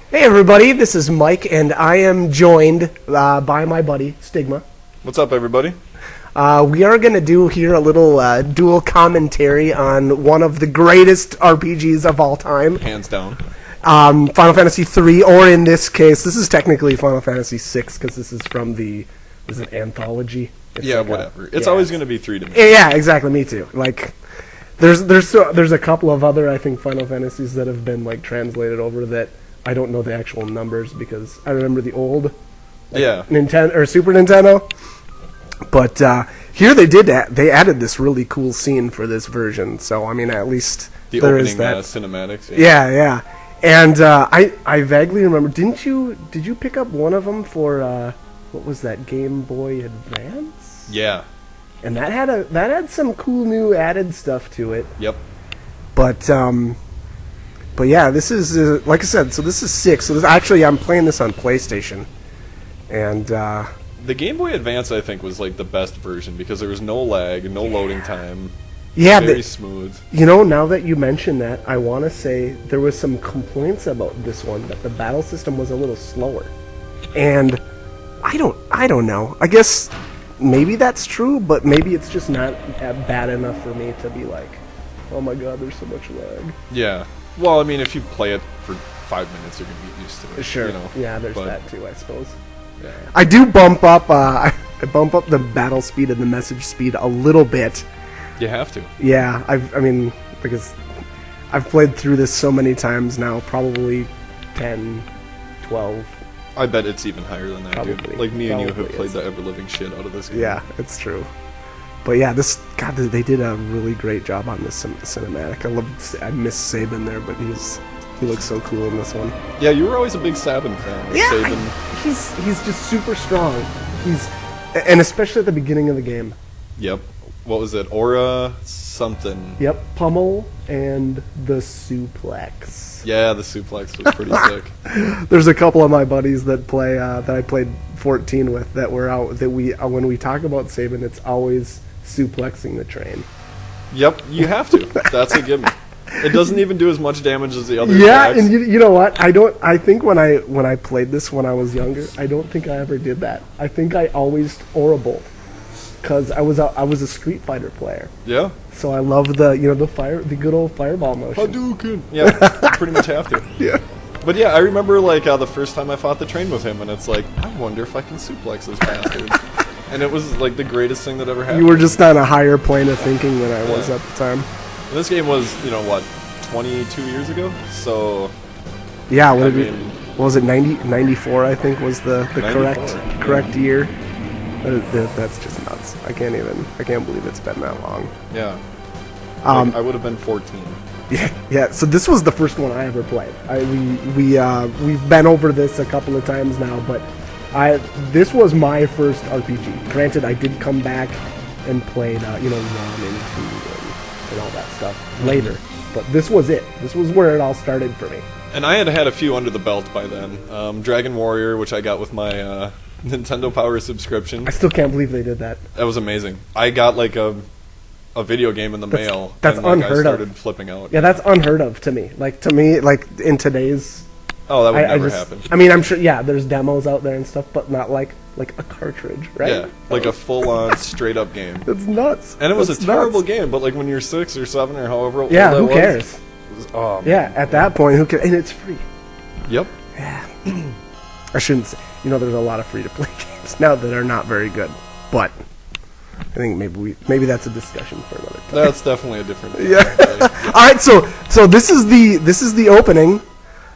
Hey everybody, this is Mike, and I am joined by my buddy, Stigma. What's up, everybody? We are going to do here a little dual commentary on one of the greatest RPGs of all time. Hands down. Final Fantasy III, or in this case, this is technically Final Fantasy VI, because this is from the, is it Anthology? It's Yeah, like whatever. It's always going to be 3 to me. Yeah, exactly, me too. Like, there's a couple of other, I think, Final Fantasies that have been, like, translated over that I don't know the actual numbers, because I remember the old Nintendo or Super Nintendo. But here they added this really cool scene for this version. So I mean, at least the there opening is that cinematics. Yeah. And I vaguely remember. Did you pick up one of them for what was that, Game Boy Advance? Yeah. And that had some cool new added stuff to it. Yep. But yeah, this is like I said. So this is 6. So actually, I'm playing this on PlayStation, and the Game Boy Advance, I think, was like the best version because there was no lag, no loading time. Yeah, very smooth. You know, now that you mention that, I want to say there was some complaints about this one that the battle system was a little slower, and I don't know. I guess maybe that's true, but maybe it's just not bad enough for me to be like, oh my god, there's so much lag. Yeah. Well, I mean, if you play it for 5 minutes, you're gonna get used to it. Sure. You know? Yeah, there's that too, I suppose. Yeah. I do bump up. I bump up the battle speed and the message speed a little bit. You have to. Yeah, I mean, because I've played through this so many times now, probably 10, 12. I bet it's even higher than that, Probably. dude. Like me and you have played is. the ever-living shit out of this game. Yeah, it's true. But yeah, they did a really great job on this cinematic. I miss Sabin there, but he looks so cool in this one. Yeah, you were always a big Sabin fan. Yeah, Sabin. he's just super strong. And especially at the beginning of the game. Yep. What was it? Aura something. Yep, Pummel and the suplex. Yeah, the suplex was pretty sick. There's a couple of my buddies that play that I played 14 with that were out that we when we talk about Sabin, it's always suplexing the train. Yep, you have to. That's a given. It doesn't even do as much damage as the other Yeah, attacks. and you know what? I think when I played this when I was younger, I don't think I ever did that. I think I always Aura-Bolt because I was a Street Fighter player. Yeah. So I love the good old fireball motion. Hadouken. Yeah, you pretty much have to. Yeah. But yeah, I remember like the first time I fought the train with him, and it's like, I wonder if I can suplex this bastard. And it was like the greatest thing that ever happened. You were just on a higher plane of thinking than I was at the time. And this game was, 22 years ago? So... Yeah, what was it, 94, I think, was the correct year. That's just nuts. I can't believe it's been that long. Yeah. I would have been 14. Yeah, so this was the first one I ever played. We've been over this a couple of times now, but this was my first RPG. Granted, I did come back and played, 1 and 2 and all that stuff later. But this was it. This was where it all started for me. And I had a few under the belt by then. Dragon Warrior, which I got with my Nintendo Power subscription. I still can't believe they did that. That was amazing. I got like a video game in the mail. That's and, like, unheard I started of. flipping out. Yeah, that's unheard of to me. Like in today's. Oh, that would never happen. I mean, I'm sure. Yeah, there's demos out there and stuff, but not like a cartridge, right? Yeah, like a full-on, straight-up game. It's nuts. And it was a terrible game, but like when you're 6 or 7 or however old yeah, who cares? Oh, yeah, at that point, who cares? And it's free. Yep. Yeah. I shouldn't say. There's a lot of free-to-play games now that are not very good, but I think maybe that's a discussion for another time. That's definitely a different thing. Yeah. All right, so this is the opening.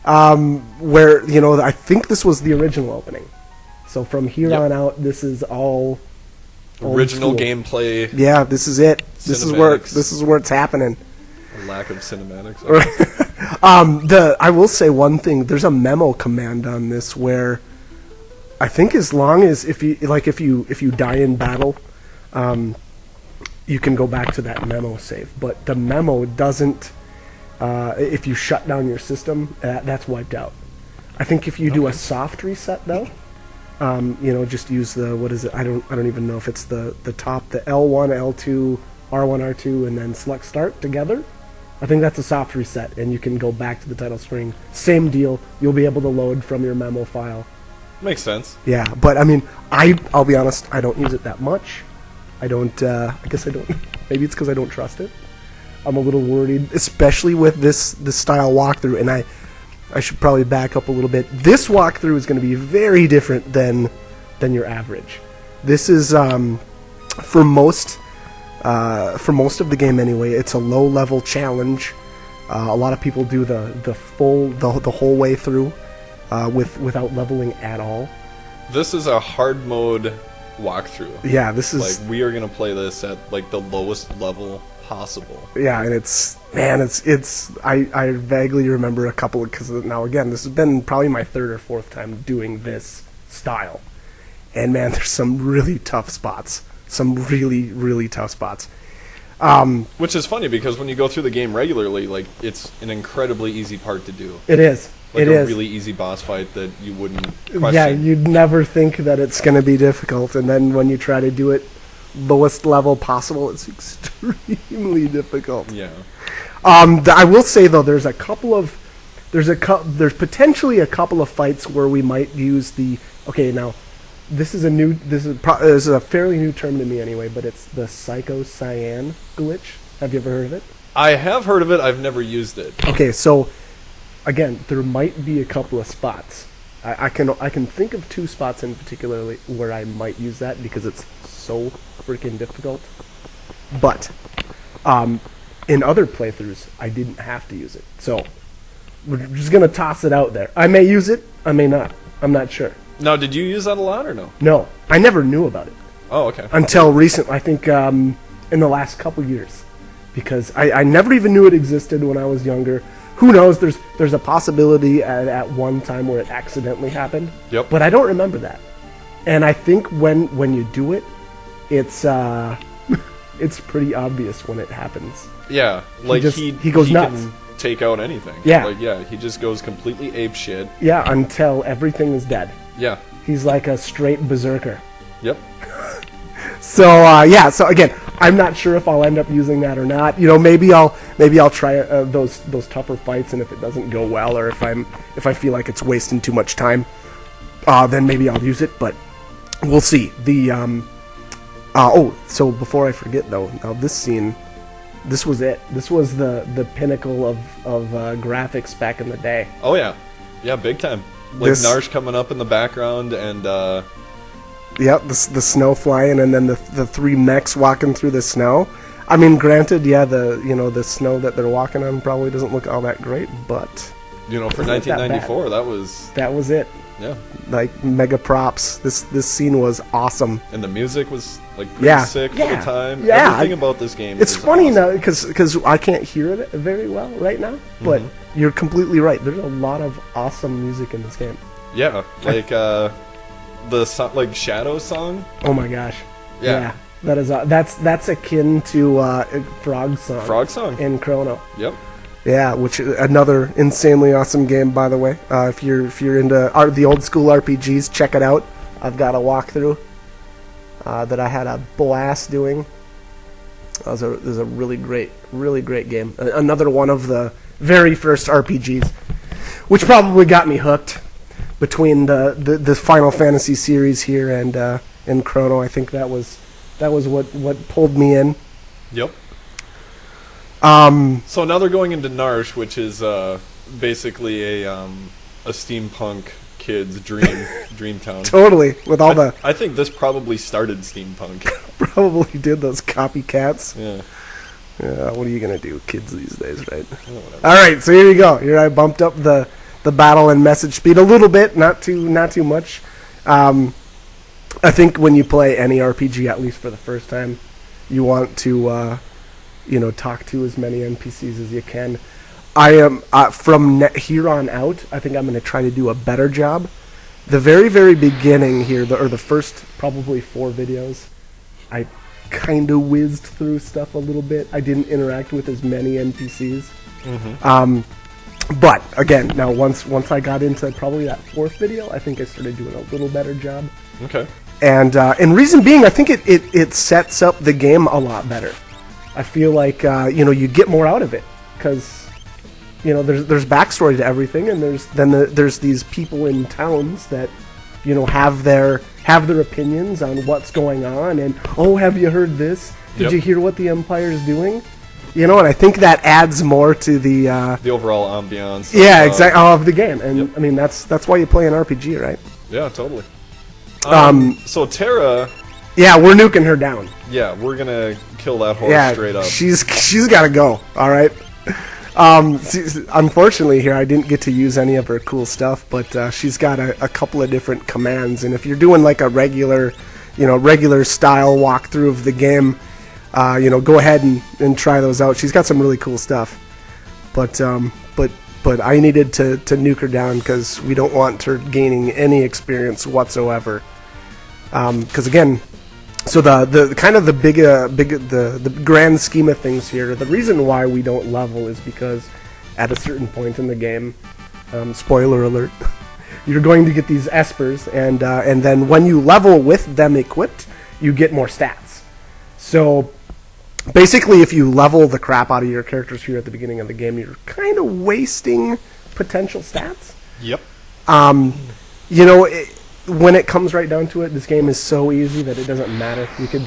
Where I think this was the original opening. So from here on out, this is all original gameplay. Yeah, this is it. This is where it's happening. A lack of cinematics. I will say one thing. There's a memo command on this where I think as long as if you die in battle, you can go back to that memo save. But the memo doesn't. If you shut down your system, that's wiped out. I think if you do a soft reset though, just use the what is it? I don't even know if it's the top, the L1, L2, R1, R2, and then select start together. I think that's a soft reset, and you can go back to the title screen. Same deal. You'll be able to load from your memo file. Makes sense. Yeah, but I mean, I'll be honest, I don't use it that much. I don't, I guess I don't, maybe it's because I don't trust it. I'm a little worried, especially with this style walkthrough, and I should probably back up a little bit. This walkthrough is going to be very different than your average. This is, for most of the game anyway, it's a low-level challenge. A lot of people do the whole way through without leveling at all. This is a hard mode walkthrough. Yeah, this is like we are gonna play this at like the lowest level possible. Yeah, and I vaguely remember a couple because now again this has been probably my third or fourth time doing this style, and man, there's some really tough spots. Some really, really tough spots. Which is funny because when you go through the game regularly, like it's an incredibly easy part to do. It is. Like a really easy boss fight that you wouldn't question. Yeah, you'd never think that it's going to be difficult, and then when you try to do it lowest level possible, it's extremely difficult. Yeah. I will say though, there's potentially a couple of fights where we might use the. Okay, now this is a fairly new term to me anyway, but it's the Psycho Cyan glitch. Have you ever heard of it? I have heard of it. I've never used it. Okay, so again, there might be a couple of spots. I can think of two spots in particular where I might use that because it's so freaking difficult. But in other playthroughs, I didn't have to use it. So we're just gonna toss it out there. I may use it. I may not. I'm not sure. Now, did you use that a lot or no? No, I never knew about it. Oh, okay. Until recent, I think in the last couple years, because I never even knew it existed when I was younger. Who knows? There's a possibility at one time where it accidentally happened. Yep. But I don't remember that. And I think when you do it, it's it's pretty obvious when it happens. Yeah, like he goes nuts. Can take out anything. Yeah. Like, yeah, he just goes completely ape shit. Yeah, until everything is dead. Yeah. He's like a straight berserker. Yep. So yeah. So again, I'm not sure if I'll end up using that or not. You know, maybe I'll try those tougher fights, and if it doesn't go well, or if I feel like it's wasting too much time, then maybe I'll use it. But we'll see. So before I forget though, now this scene, this was it. This was the pinnacle of graphics back in the day. Oh yeah, yeah, big time. Like Narsh coming up in the background and. Yep, the snow flying, and then the three mechs walking through the snow. I mean, granted, yeah, the snow that they're walking on probably doesn't look all that great, but for 1994, that was it. Yeah, like mega props. This scene was awesome, and the music was like pretty sick for the time. Yeah, everything about this game. It's funny awesome. now because I can't hear it very well right now, but you're completely right. There's a lot of awesome music in this game. Yeah, like. The like Shadow song. Oh my gosh! Yeah, that is that's akin to Frog Song. Frog Song in Chrono. Yep. Yeah, which is another insanely awesome game, by the way. If you're into the old school RPGs, check it out. I've got a walkthrough that I had a blast doing. It was a really great game. Another one of the very first RPGs, which probably got me hooked. Between the Final Fantasy series here and Chrono, I think that was what pulled me in. Yep. So now they're going into Narsh, which is basically a steampunk kid's dream town. Totally, with all I think this probably started steampunk. Probably did, those copycats. Yeah. Yeah. What are you gonna do, kids these days, right? All right, so here you go. Here I bumped up the battle and message speed a little bit, not too much. I think when you play any RPG, at least for the first time, you want to talk to as many NPCs as you can. I am from here on out, I think I'm going to try to do a better job. The very beginning here, the first probably 4 videos, I kind of whizzed through stuff a little bit. I didn't interact with as many NPCs. But again, now once I got into probably that 4th video, I think I started doing a little better job. Okay. And reason being, I think it sets up the game a lot better. I feel like you get more out of it. because there's backstory to everything, and there's these people in towns that have their opinions on what's going on, and have you heard this? Did you hear what the Empire's doing? And I think that adds more to the overall ambiance. Yeah, exactly, of the game, and I mean that's why you play an RPG, right? Yeah, totally. So Terra. Yeah, we're nuking her down. Yeah, we're gonna kill that horse straight up. She's got to go. All right. Unfortunately, here I didn't get to use any of her cool stuff, but she's got a couple of different commands, and if you're doing like a regular style walkthrough of the game, go ahead and try those out. She's got some really cool stuff, but I needed to nuke her down because we don't want her gaining any experience whatsoever. Because again, so the kind of the grand scheme of things here, the reason why we don't level is because at a certain point in the game, spoiler alert, you're going to get these espers, and then when you level with them equipped, you get more stats. So basically, if you level the crap out of your characters here at the beginning of the game, you're kind of wasting potential stats. Yep. When it comes right down to it, this game is so easy that it doesn't matter. You can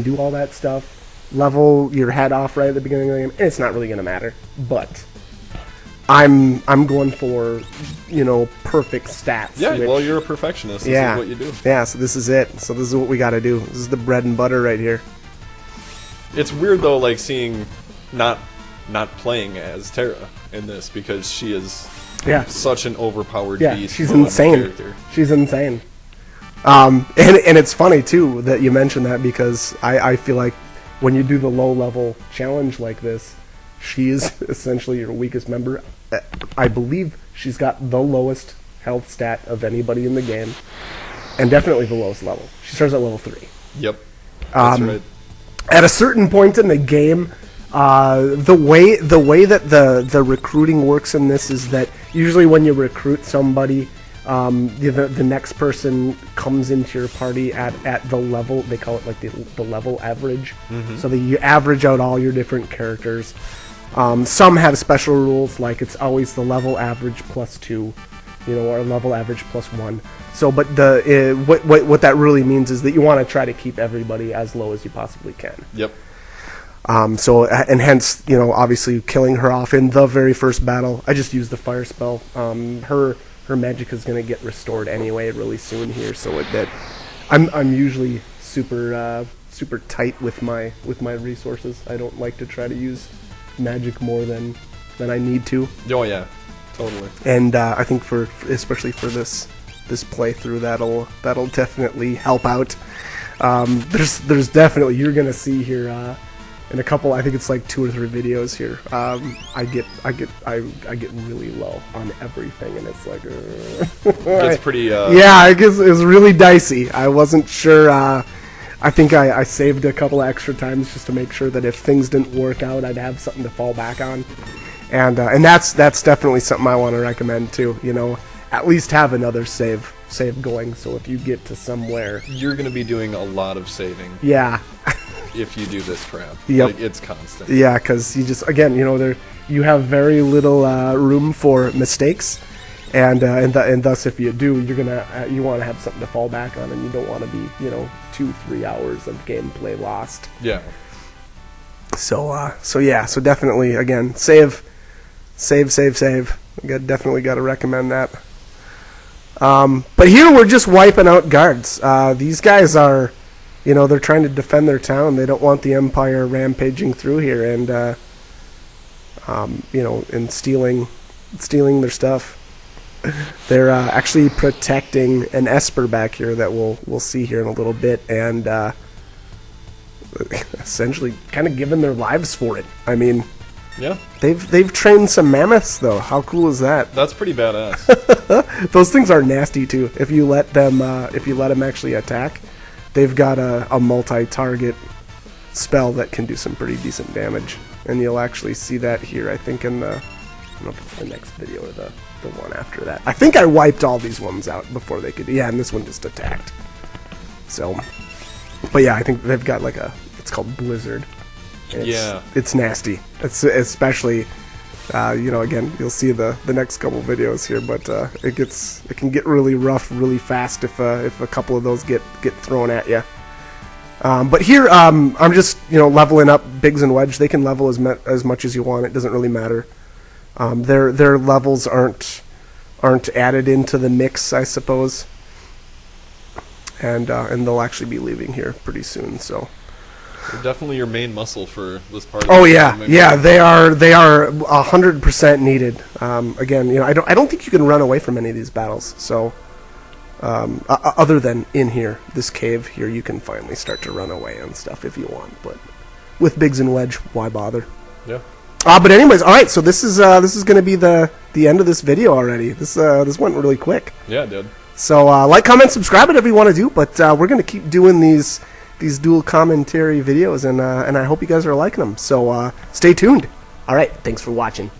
do all that stuff, level your head off right at the beginning of the game, and it's not really going to matter. But I'm going for perfect stats. Yeah, well, you're a perfectionist. This is what you do. Yeah, so this is it. So this is what we got to do. This is the bread and butter right here. It's weird though, like seeing not playing as Terra in this, because she is such an overpowered beast. She's insane. She's insane. And it's funny too that you mentioned that, because I feel like when you do the low level challenge like this, she is essentially your weakest member. I believe she's got the lowest health stat of anybody in the game, and definitely the lowest level. She starts at level 3. Yep, that's right. At a certain point in the game, the way that the recruiting works in this is that usually when you recruit somebody, the next person comes into your party at the level, they call it like the level average. Mm-hmm. So that you average out all your different characters. Some have special rules, like it's always the level average plus 2, or level average plus 1. So, but what that really means is that you want to try to keep everybody as low as you possibly can. Yep. So, and hence, obviously killing her off in the very first battle. I just used the fire spell. Her magic is going to get restored anyway really soon here. So I'm usually super tight with my resources. I don't like to try to use magic more than I need to. Oh yeah, totally. And I think especially for this playthrough, that'll definitely help out. There's definitely, you're gonna see here in a couple, I think it's like 2 or 3 videos here. I get really low on everything, and it's like it's pretty. Yeah, I guess it was really dicey. I wasn't sure. I think I saved a couple of extra times just to make sure that if things didn't work out, I'd have something to fall back on. And that's definitely something I want to recommend too. At least have another save going, so if you get to somewhere, you're going to be doing a lot of saving. Yeah. If you do this crap, yep. It's constant. Yeah, because you just you have very little room for mistakes, and thus if you do, you want to have something to fall back on, and you don't want to be 2-3 hours of gameplay lost. Yeah. So definitely again save. Definitely got to recommend that. But here we're just wiping out guards. These guys are, they're trying to defend their town. They don't want the Empire rampaging through here and and stealing their stuff. They're actually protecting an Esper back here that we'll see here in a little bit, and essentially kind of giving their lives for it. I mean, yeah, they've trained some mammoths though. How cool is that? That's pretty badass. Those things are nasty too. If you let them actually attack, they've got a multi-target spell that can do some pretty decent damage, and you'll actually see that here. I think in I don't know if it's the next video or the one after that. I think I wiped all these ones out before they could. Yeah, and this one just attacked. So, but yeah, I think they've got it's called Blizzard. It's nasty. It's especially, again, you'll see the next couple videos here, but it can get really rough really fast if a couple of those get thrown at you. But here, I'm just leveling up Biggs and Wedge. They can level as much as you want. It doesn't really matter. Their levels aren't added into the mix, I suppose. And they'll actually be leaving here pretty soon. So they're definitely your main muscle for this part. Oh yeah, they are 100% needed. Again, I don't think you can run away from any of these battles. So other than in here, this cave here, you can finally start to run away and stuff if you want. But with Biggs and Wedge, why bother? Yeah. But anyways, all right. So this is going to be the end of this video already. This went really quick. Yeah, it did. So like, comment, subscribe, whatever you want to do. But we're going to keep doing these dual commentary videos, and I hope you guys are liking them. So stay tuned. All right. Thanks for watching.